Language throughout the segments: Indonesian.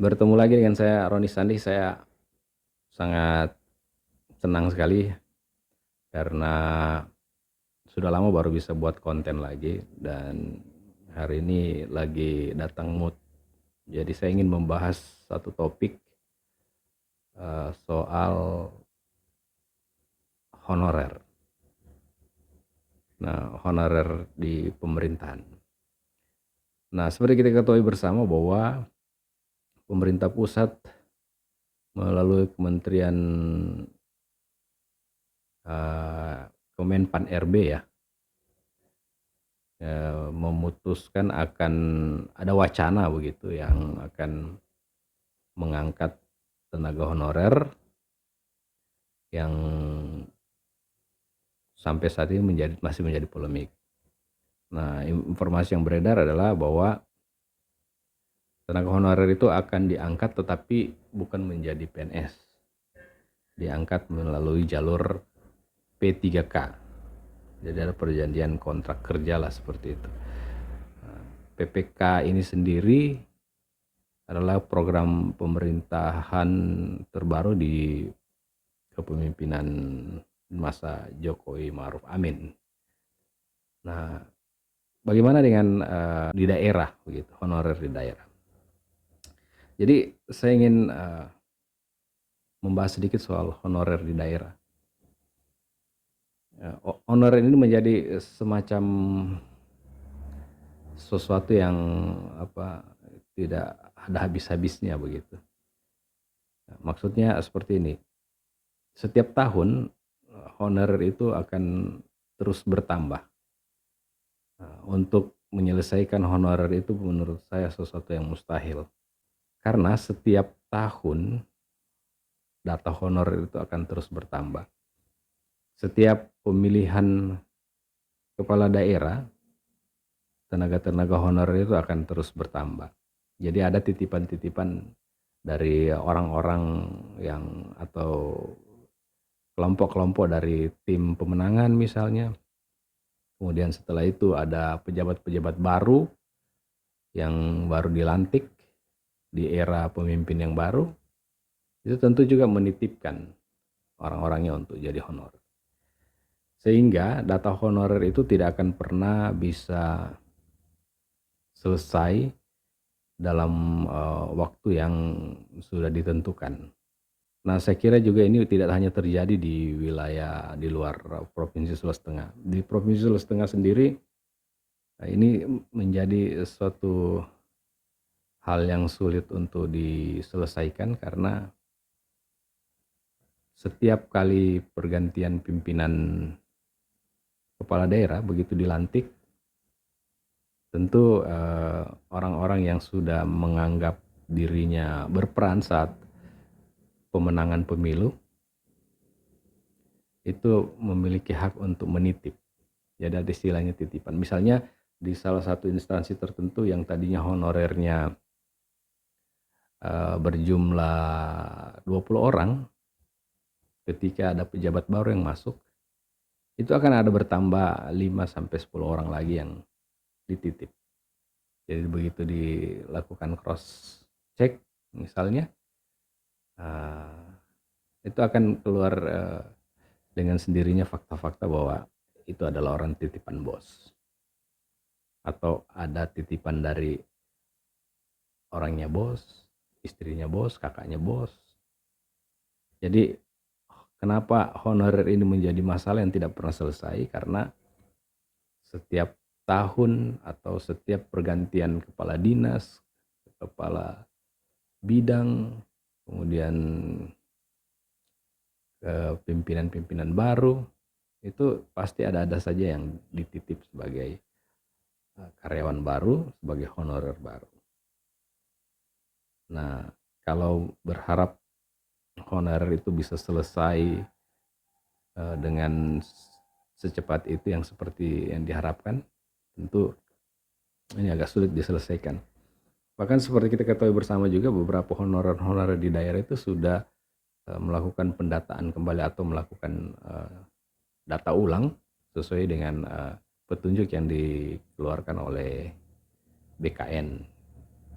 Bertemu lagi dengan saya Roni Sandi. Saya sangat senang sekali karena sudah lama baru bisa buat konten lagi dan hari ini lagi datang mood. Jadi saya ingin membahas satu topik soal honorer. Nah, honorer di pemerintahan. Nah, seperti kita ketahui bersama bahwa pemerintah pusat melalui Kementerian Kemenpan RB ya, memutuskan akan ada wacana begitu yang akan mengangkat tenaga honorer yang sampai saat ini masih menjadi polemik. Nah, informasi yang beredar adalah bahwa tenaga honorer itu akan diangkat tetapi bukan menjadi PNS. Diangkat melalui jalur P3K. Jadi ada perjanjian kontrak kerja lah seperti itu. PPK ini sendiri adalah program pemerintahan terbaru di kepemimpinan masa Jokowi Ma'ruf Amin. Nah, bagaimana dengan di daerah begitu, honorer di daerah. Jadi saya ingin membahas sedikit soal honorer di daerah. Honorer ini menjadi semacam sesuatu yang tidak ada habis-habisnya begitu. Maksudnya seperti ini. Setiap tahun honorer itu akan terus bertambah. Untuk menyelesaikan honorer itu menurut saya sesuatu yang mustahil. Karena setiap tahun data honorer itu akan terus bertambah. Setiap pemilihan kepala daerah, tenaga-tenaga honorer itu akan terus bertambah. Jadi ada titipan-titipan dari orang-orang yang atau kelompok-kelompok dari tim pemenangan misalnya. Kemudian setelah itu ada pejabat-pejabat baru yang baru dilantik di era pemimpin yang baru. Itu tentu juga menitipkan orang-orangnya untuk jadi honorer. Sehingga data honorer itu tidak akan pernah bisa selesai dalam waktu yang sudah ditentukan. Nah, saya kira juga ini tidak hanya terjadi di wilayah di luar Provinsi Sulawesi Tengah. Di Provinsi Sulawesi Tengah sendiri, ini menjadi suatu hal yang sulit untuk diselesaikan karena setiap kali pergantian pimpinan kepala daerah begitu dilantik, tentu orang-orang yang sudah menganggap dirinya berperan saat pemenangan pemilu itu memiliki hak untuk menitip. Jadi ada istilahnya titipan. Misalnya di salah satu instansi tertentu yang tadinya honorernya berjumlah 20 orang, ketika ada pejabat baru yang masuk, itu akan ada bertambah 5-10 orang lagi yang dititip. Jadi begitu dilakukan cross check misalnya, itu akan keluar dengan sendirinya fakta-fakta bahwa itu adalah orang titipan bos. Atau ada titipan dari orangnya bos, istrinya bos, kakaknya bos. Jadi kenapa honorer ini menjadi masalah yang tidak pernah selesai? Karena setiap tahun atau setiap pergantian kepala dinas, kepala bidang, kemudian pimpinan-pimpinan baru, itu pasti ada saja yang dititip sebagai karyawan baru, sebagai honorer baru. Nah, kalau berharap honorer itu bisa selesai dengan secepat itu yang seperti yang diharapkan, tentu ini agak sulit diselesaikan. Bahkan seperti kita ketahui bersama juga, beberapa honorer-honorer di daerah itu sudah melakukan pendataan kembali atau melakukan data ulang sesuai dengan petunjuk yang dikeluarkan oleh BKN,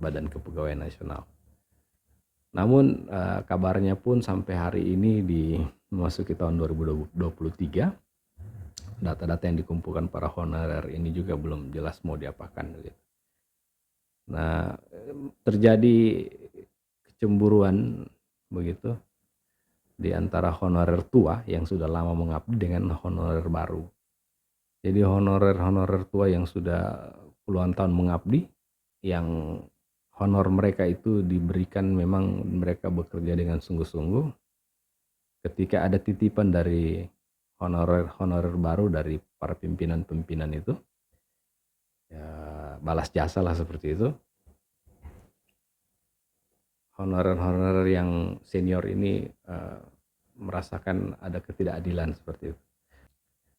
Badan Kepegawaian Nasional. Namun, kabarnya pun sampai hari ini memasuki tahun 2023, data-data yang dikumpulkan para honorer ini juga belum jelas mau diapakan gitu. Nah, terjadi kecemburuan begitu di antara honorer tua yang sudah lama mengabdi dengan honorer baru. Jadi honorer-honorer tua yang sudah puluhan tahun mengabdi, yang honor mereka itu diberikan memang mereka bekerja dengan sungguh-sungguh, ketika ada titipan dari honorer-honorer baru dari para pimpinan-pimpinan itu, ya balas jasa lah seperti itu. Honorer-honorer yang senior ini merasakan ada ketidakadilan seperti itu.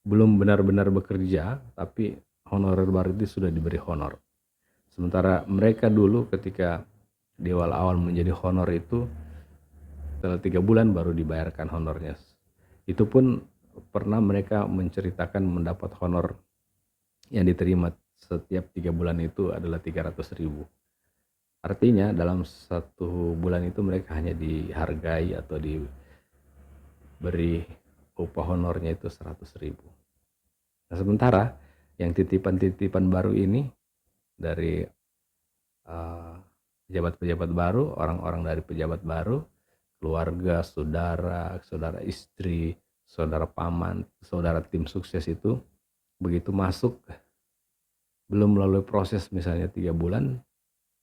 Belum benar-benar bekerja, tapi honorer baru itu sudah diberi honor. Sementara mereka dulu ketika di awal-awal menjadi honor itu, setelah 3 bulan baru dibayarkan honornya. Itu pun pernah mereka menceritakan mendapat honor yang diterima setiap 3 bulan itu adalah 300.000. Artinya dalam 1 bulan itu mereka hanya dihargai atau diberi upah honornya itu 100.000. Nah, sementara yang titipan-titipan baru ini dari pejabat-pejabat baru, orang-orang dari pejabat baru, keluarga, saudara, saudara istri, saudara paman, saudara tim sukses itu begitu masuk, belum melalui proses misalnya 3 bulan,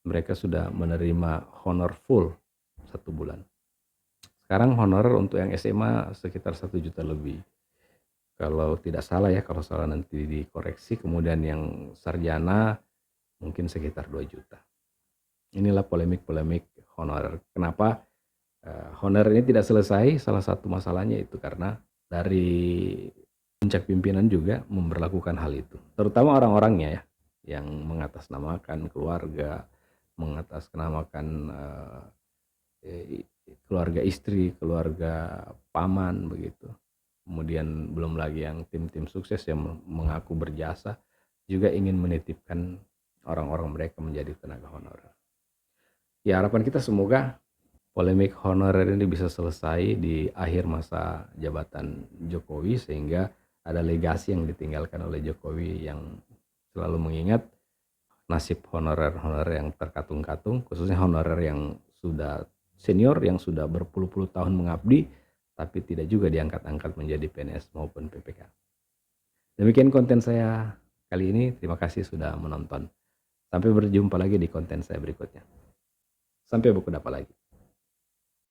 mereka sudah menerima honor full 1 bulan. Sekarang honorer untuk yang SMA sekitar 1 juta lebih. Kalau tidak salah ya, kalau salah nanti dikoreksi. Kemudian yang sarjana mungkin sekitar 2 juta. Inilah polemik-polemik honorer. Kenapa honorer ini tidak selesai? Salah satu masalahnya itu karena dari puncak pimpinan juga memberlakukan hal itu. Terutama orang-orangnya ya, yang mengatasnamakan keluarga, mengatasnamakan keluarga istri, keluarga paman begitu. Kemudian belum lagi yang tim-tim sukses yang mengaku berjasa juga ingin menitipkan orang-orang mereka menjadi tenaga honorer. Ya, harapan kita semoga polemik honorer ini bisa selesai di akhir masa jabatan Jokowi, sehingga ada legasi yang ditinggalkan oleh Jokowi yang selalu mengingat nasib honorer-honorer yang terkatung-katung, khususnya honorer yang sudah senior, yang sudah berpuluh-puluh tahun mengabdi, tapi tidak juga diangkat-angkat menjadi PNS maupun PPK. Demikian konten saya kali ini, terima kasih sudah menonton. Sampai berjumpa lagi di konten saya berikutnya. Sampai buku dapat lagi.